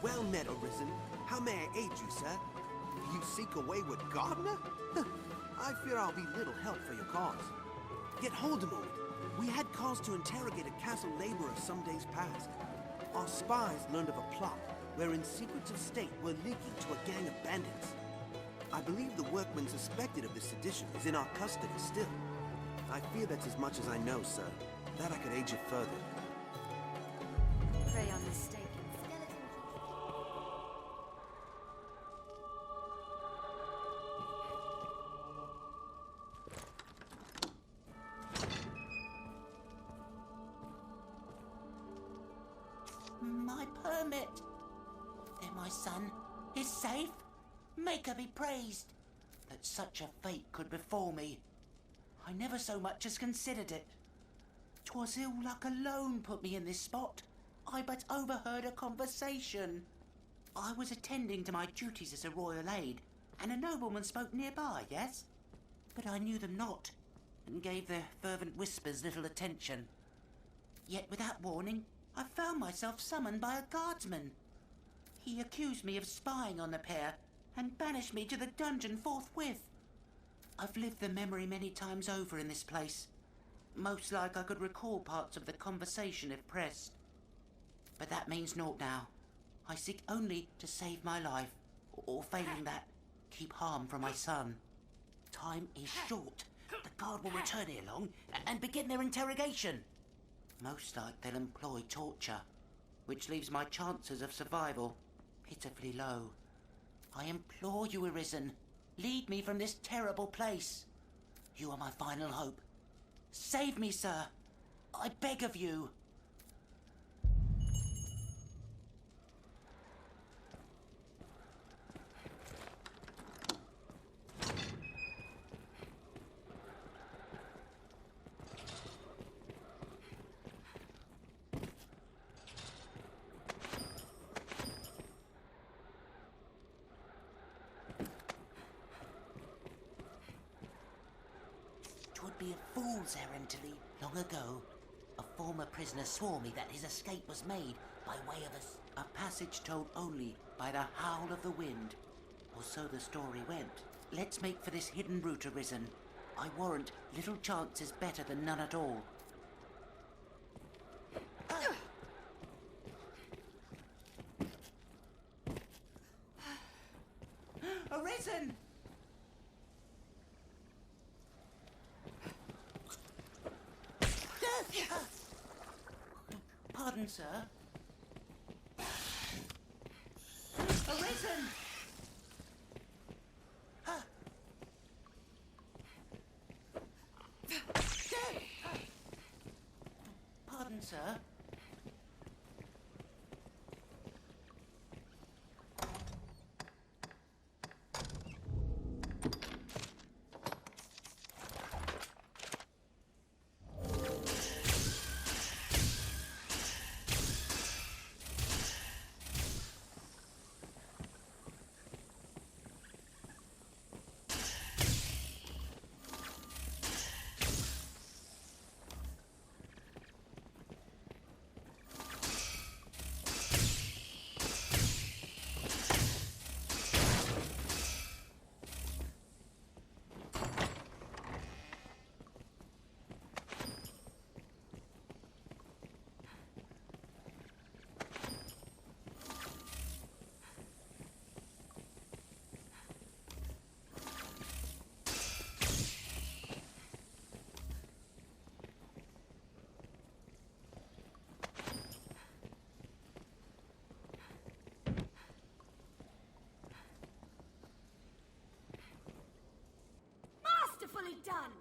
Well met, Arisen. How may I aid you, sir? You seek a wayward gardener? I fear I'll be little help for your cause. Yet hold a moment. We had cause to interrogate a castle laborer some days past. Our spies learned of a plot wherein secrets of state were leaking to a gang of bandits. I believe the workman suspected of this sedition is in our custody still. I fear that's as much as I know, sir. That I could aid you further. Prey on mistaken My permit! Then my son is safe? Maker be praised! That such a fate could befall me. I never so much as considered it. 'Twas ill luck alone put me in this spot. I but overheard a conversation. I was attending to my duties as a royal aide, and a nobleman spoke nearby, yes? But I knew them not, and gave their fervent whispers little attention. Yet without warning, I found myself summoned by a guardsman. He accused me of spying on the pair, and banished me to the dungeon forthwith. I've lived the memory many times over in this place. Most like I could recall parts of the conversation if pressed. But that means naught now. I seek only to save my life, or failing that, keep harm from my son. Time is short. The guard will return ere long and begin their interrogation. Most like they'll employ torture, which leaves my chances of survival pitifully low. I implore you, Arisen, lead me from this terrible place. You are my final hope. Save me, sir. I beg of you. Twould be a fool's errand to leave. Long ago, a former prisoner swore me that his escape was made by way of a passage told only by the howl of the wind. Or so the story went. Let's make for this hidden route, Arisen. I warrant little chance is better than none at all. Arisen! Pardon, sir. Arisen! Pardon, sir. Masterfully done!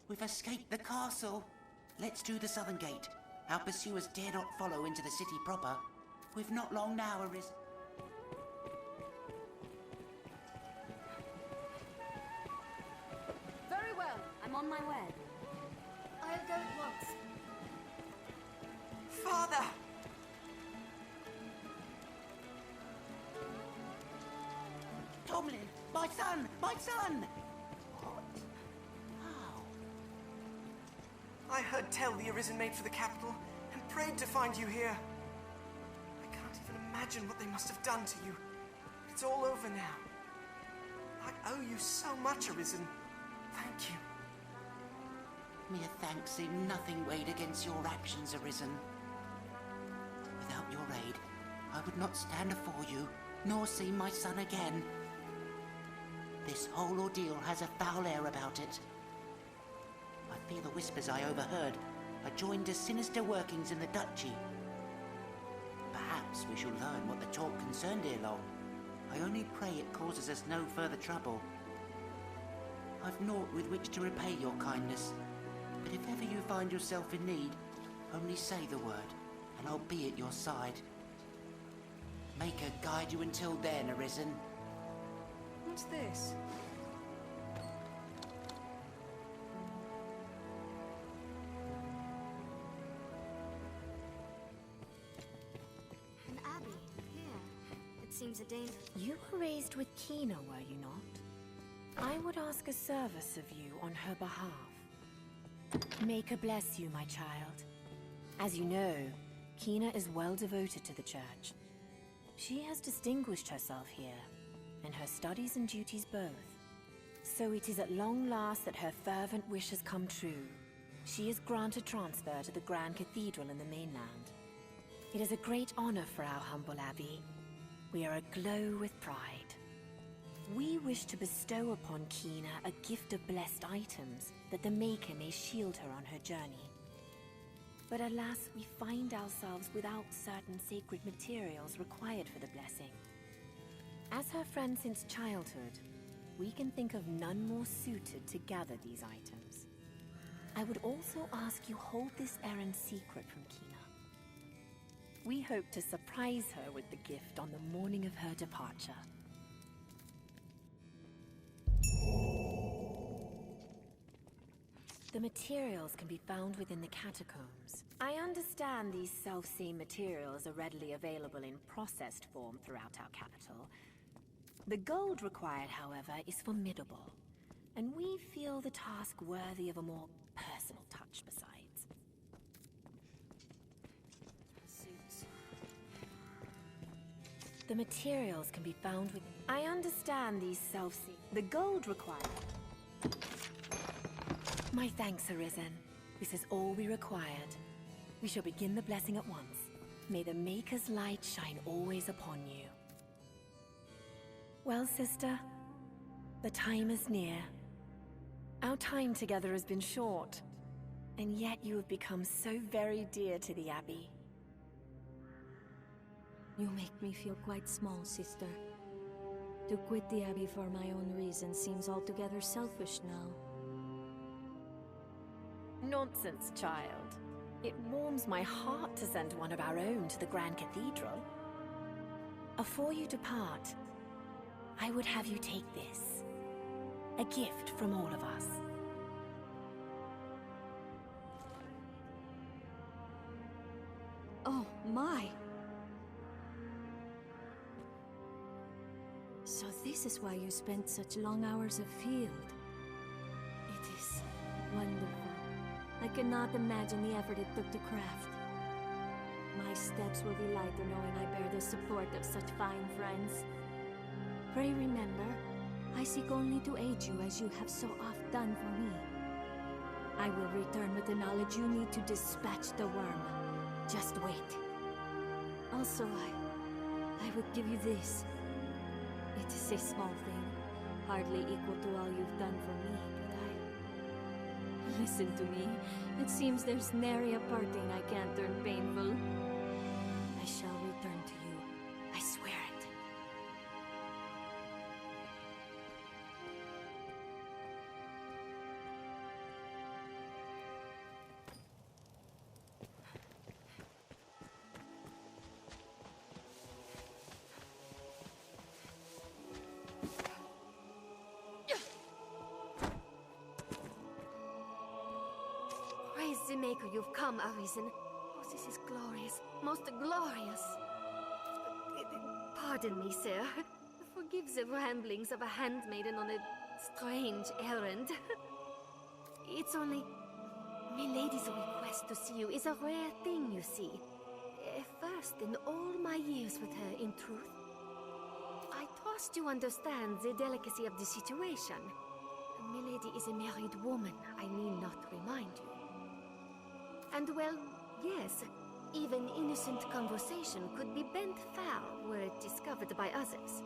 We've escaped the castle. Let's do the southern gate. Our pursuers dare not follow into the city proper. We've not long now, Arisen. Very well, I'm on my way. I'll go at once. Father! Tomlin! My son! My son! What? How? I heard tell the Arisen made for the capital, and prayed to find you here. can imagine what they must have done to you. It's all over now. I owe you so much, Arisen. Thank you. Mere thanks seem nothing weighed against your actions, Arisen. Without your aid, I would not stand afore you, nor see my son again. This whole ordeal has a foul air about it. I fear the whispers I overheard are joined to sinister workings in the Duchy. Perhaps we shall learn what the talk concerned ere long. I only pray it causes us no further trouble. I've naught with which to repay your kindness, but if ever you find yourself in need, only say the word, and I'll be at your side. Maker guide you until then, Arisen. What's this? An abbey, here. It seems a danger. You were raised with Kina, were you not? I would ask a service of you on her behalf. Maker bless you, my child. As you know, Kina is well devoted to the church. She has distinguished herself here, in her studies and duties both. So it is at long last that her fervent wish has come true. She is granted transfer to the Grand Cathedral in the mainland. It is a great honor for our humble abbey. We are aglow with pride. We wish to bestow upon Kina a gift of blessed items that the Maker may shield her on her journey. But alas, we find ourselves without certain sacred materials required for the blessing. As her friend since childhood, we can think of none more suited to gather these items. I would also ask you hold this errand secret from Kina. We hope to surprise her with the gift on the morning of her departure. The materials can be found within the catacombs. I understand these self-same materials are readily available in processed form throughout our capital. The gold required, however, is formidable, and we feel the task worthy of a more personal touch besides. Suits. The materials can be found within... I understand these self-same... The gold required... My thanks, Arisen. This is all we required. We shall begin the blessing at once. May the Maker's light shine always upon you. Well, sister, the time is near. Our time together has been short, and yet you have become so very dear to the Abbey. You make me feel quite small, sister. To quit the Abbey for my own reasons seems altogether selfish now. Nonsense, child. It warms my heart to send one of our own to the Grand Cathedral. Afore you depart, I would have you take this. A gift from all of us. Oh, my! So this is why you spent such long hours afield. It is wonderful. I cannot imagine the effort it took to craft. My steps will be lighter knowing I bear the support of such fine friends. Pray remember, I seek only to aid you as you have so oft done for me. I will return with the knowledge you need to dispatch the worm. Just wait. Also, I would give you this. It is a small thing, hardly equal to all you've done for me, but listen to me. It seems there's nary a parting I can't turn painful. I shall return to you. I swear it. Praise the Maker, you've come, Arisen. Oh, this is glorious. Most glorious. Pardon me, sir. Forgive the ramblings of a handmaiden on a strange errand. It's only... Milady's request to see you is a rare thing, you see. A first in all my years with her, in truth. I trust you understand the delicacy of the situation. Milady is a married woman, I need not remind you. And well, yes, even innocent conversation could be bent foul were it discovered by others.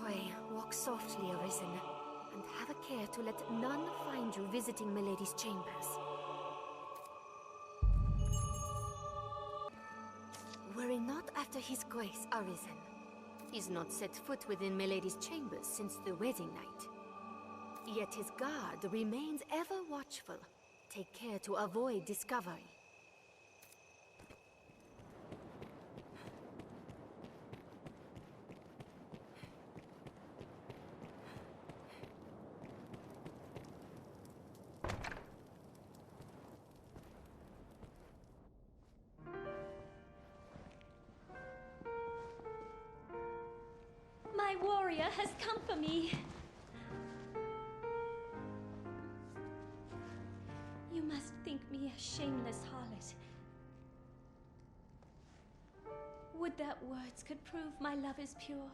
Pray, walk softly, Arisen, and have a care to let none find you visiting Milady's chambers. Worry not after his grace, Arisen. He's not set foot within Milady's chambers since the wedding night. Yet his guard remains ever watchful. Take care to avoid discovery. My warrior has come for me. You must think me a shameless harlot. Would that words could prove my love is pure?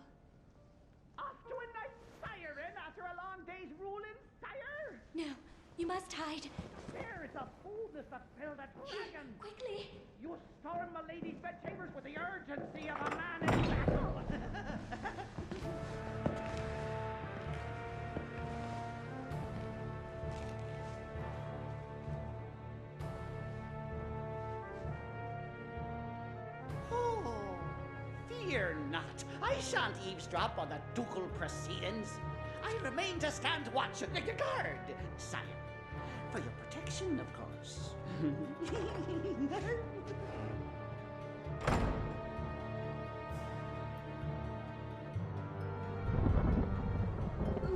Off to a night siren after a long day's ruling, sire? No, you must hide. There is a boldness that filled a dragon. Quickly! You storm my lady's bedchambers with the urgency of a man in battle. Oh, fear not. I shan't eavesdrop on the ducal proceedings. I remain to stand watch and guard, sire. For your protection, of course.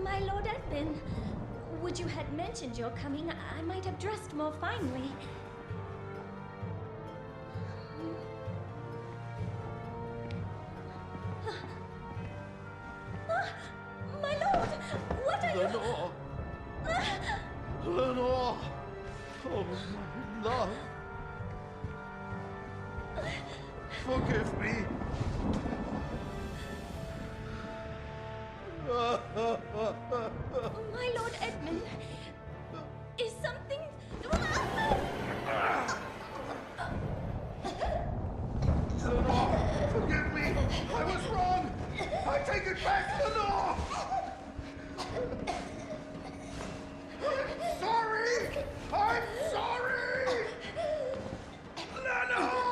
My Lord Edmund, would you had mentioned your coming, I might have dressed more finely. My lord, what are you? Lenore! Lenore! Oh, my love! Forgive me! My Lord Edmund, is something... Lenore! Forgive me! I was wrong! I take it back, Lenore! I'm sorry! I'm sorry! Lenore!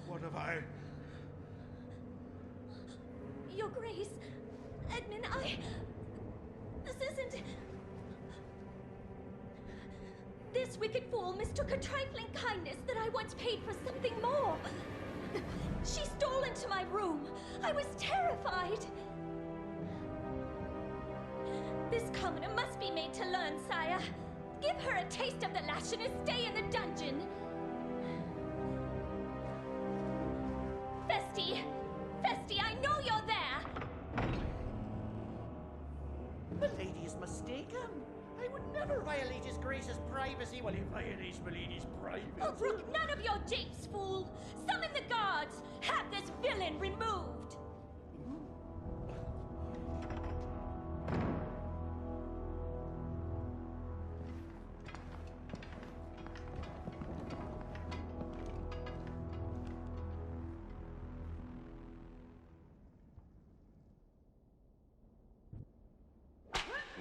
What have I... Your Grace, Edmund, This isn't... This wicked fool mistook a trifling kindness that I once paid for something more. She stole into my room. I was terrified. This commoner must be made to learn, sire. Give her a taste of the lash and a stay in the dungeon. Festi! Festi, I know you're there! Milady is mistaken. I would never violate his grace's privacy while he violates Milady's privacy. Oh, brook none of your japes, fool! Summon the guards! Have this villain removed!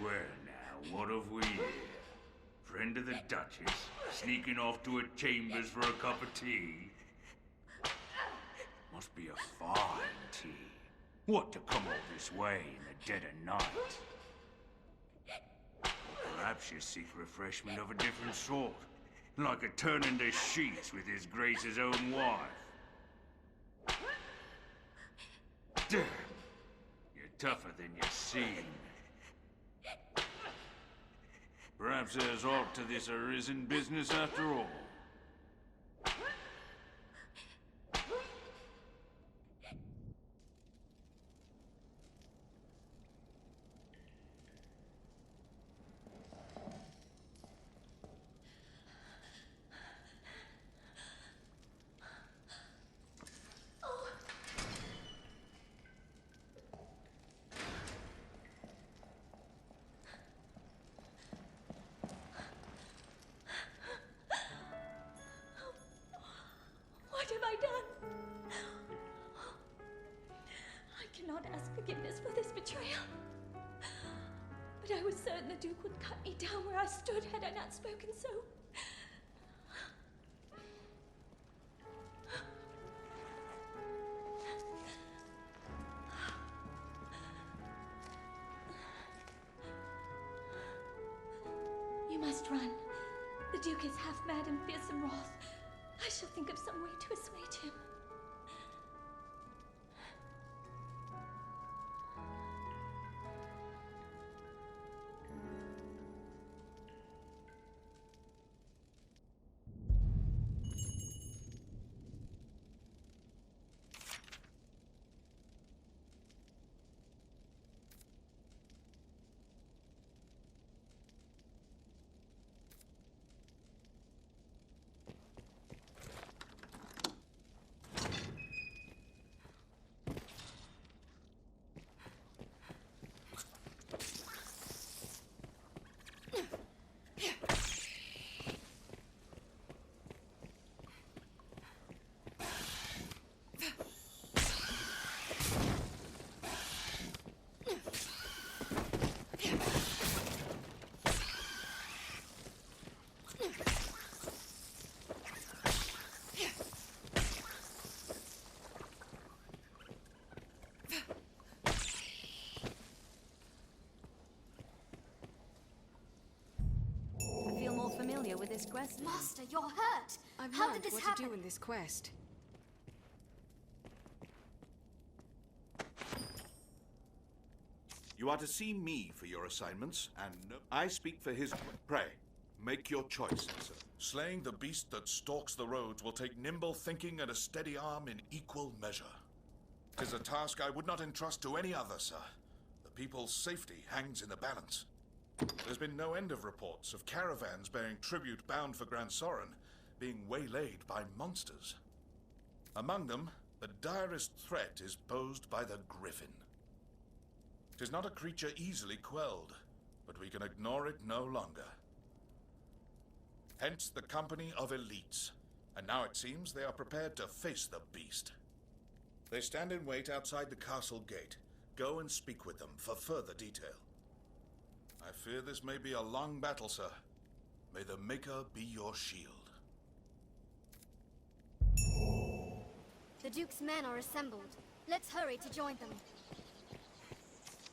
Well now, what have we here? Friend of the Duchess, sneaking off to her chambers for a cup of tea? Must be a fine tea. What to come all this way in the dead of night? Perhaps you seek refreshment of a different sort. Like a turning to sheets with his Grace's own wife. Damn. You're tougher than you seem. Perhaps there's aught to this arisen business after all. What have I done? I cannot ask forgiveness for this betrayal. But I was certain the Duke would cut me down where I stood had I not spoken so. You must run. The Duke is half mad and fearsome wrath. I shall think of some way to assuage him. With this quest. Master, you're hurt! I've How learned did this what happen? to do in this quest. You are to see me for your assignments, and I speak for his... Pray, make your choice, sir. Slaying the beast that stalks the roads will take nimble thinking and a steady arm in equal measure. 'Tis a task I would not entrust to any other, sir. The people's safety hangs in the balance. There's been no end of reports of caravans bearing tribute bound for Grand Soren being waylaid by monsters. Among them, the direst threat is posed by the Griffin. 'Tis not a creature easily quelled, but we can ignore it no longer. Hence the company of elites, and now it seems they are prepared to face the beast. They stand in wait outside the castle gate. Go and speak with them for further detail. I fear this may be a long battle, sir. May the Maker be your shield. The Duke's men are assembled. Let's hurry to join them.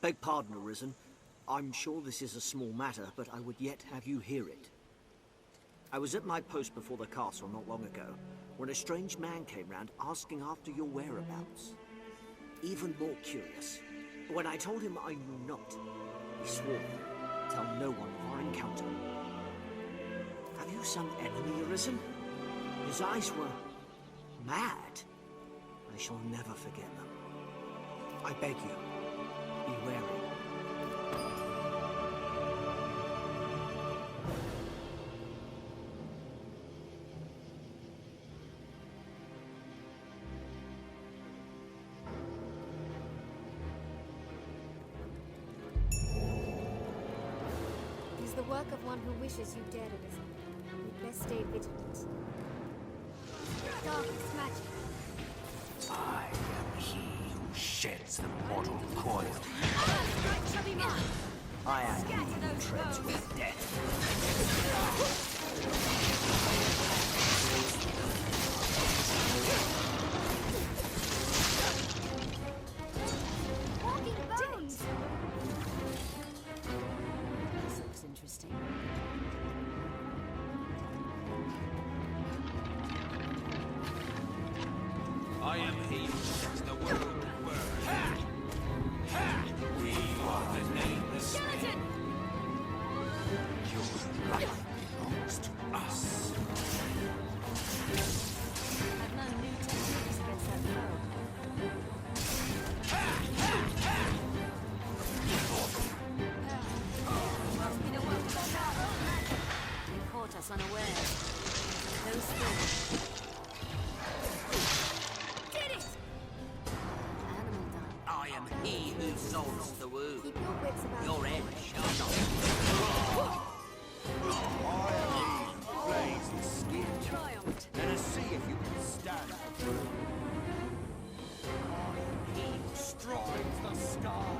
Beg pardon, Arisen. I'm sure this is a small matter, but I would yet have you hear it. I was at my post before the castle not long ago, when a strange man came round asking after your whereabouts. Even more curious, when I told him I knew not, he swore, tell no one of our encounter. Have you some enemy, Arisen? His eyes were... mad. I shall never forget them. I beg you, be wary. It is the work of one who wishes you dead, Arisen. You'd best stay vigilant. Darkness magic. I am he who sheds the mortal coil. I am he who treads with death. Walking bones! This looks interesting. I am he who sets the world to burn. We are the nameless men. Your life belongs to us. I've learned new techniques against that foe. Must be the work of our God. They caught us unawares. No skill. Did it! Animal done. I am he who solves the wound. Keep your wits about you. Your end shall not. I am he who flays the skin. Triumphed. Let us see if you can stand the truth. I am he who strides the sky.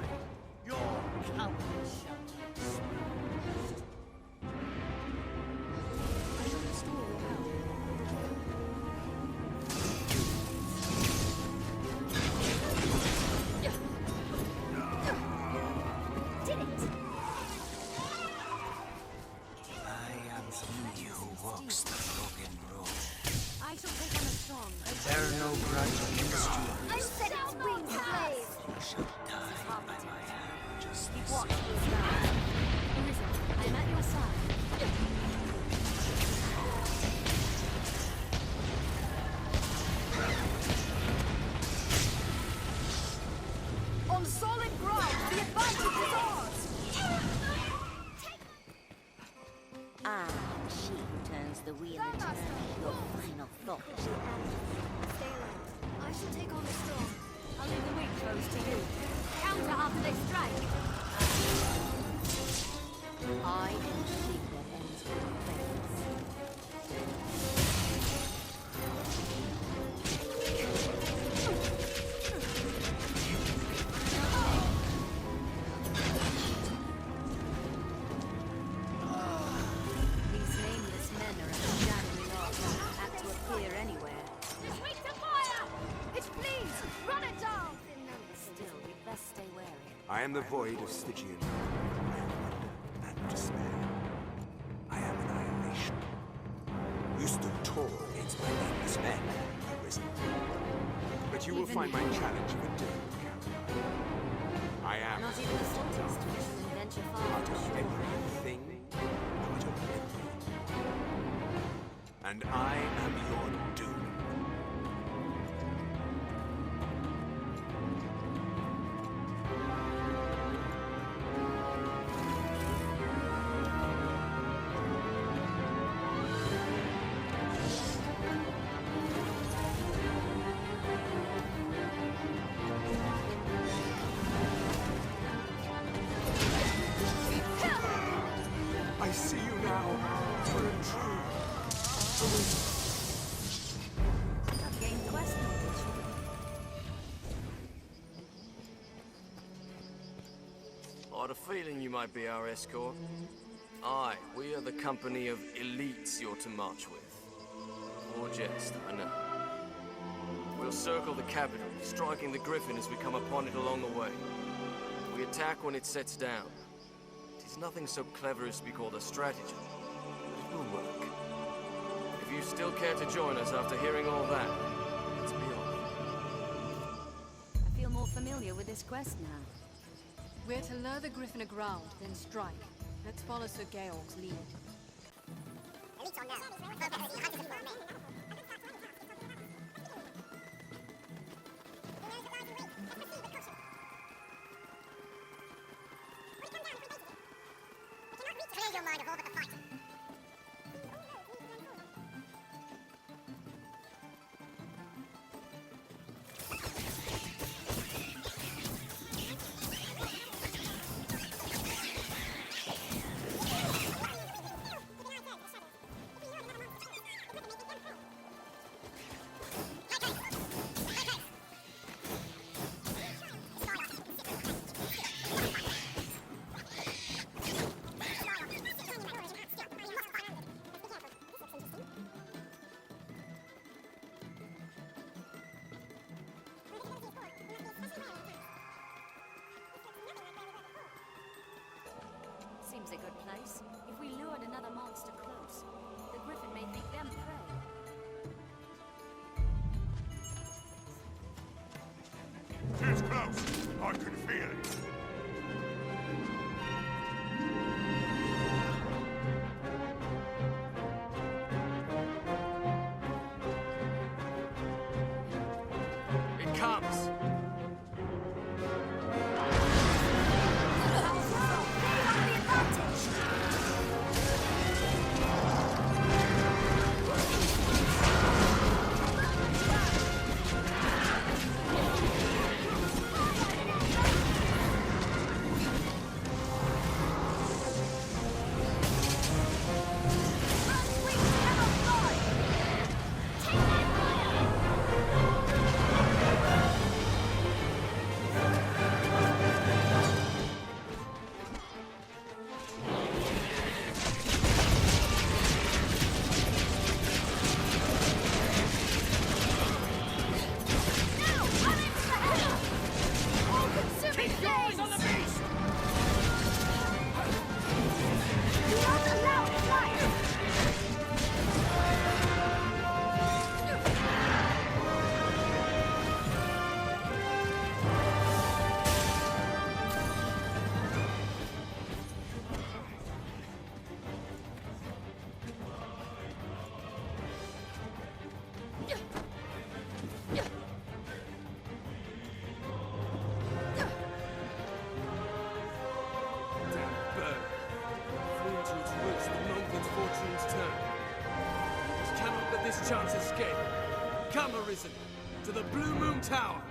Your cowardice shall be exposed. I shall restore your health. Did it! I am he who walks the broken road. I shall take on a strong. Bear no grudge against you. I set its wings ablaze! You shall die by my hand just Keep this watch for the sky. Arisen, I am at your side. On solid ground, the advantage is ours! She who turns the wheel eternally. Your final thought. Stay alert. I shall take on the storm. I'll leave the weak foes to you. Counter after they strike. I am she that ends with praise. These nameless men are a shadowy lot, apt to appear anywhere. This weak to fire! It flees! Run it down! Still, we'd best stay wary. I am the void of Stygian. I am wonder and despair. I am annihilation. You stood tall against my nameless men, Arisen. But you will find my challenge a difficult counter. I am Not even the slightest. We shall venture far part from of shore. everything, part of everything. And I am your doom. I see you now, for in truth. I've gained quest knowledge. I had a feeling you might be our escort. Aye, we are the company of elites you're to march with. More jest, I know. We'll circle the capital, striking the Griffin as we come upon it along the way. We attack when it sets down. It is nothing so clever as to be called a stratagem, but it will work. If you still care to join us after hearing all that, let's be off. I feel more familiar with this quest now. We're to lure the Griffin aground, then strike. Let's follow Sir Georg's lead. Seems a good place. If we lured another monster close, the Griffin may think them prey. close. I can feel it. It comes. Chance escape. Come, Arisen, to the Blue Moon Tower.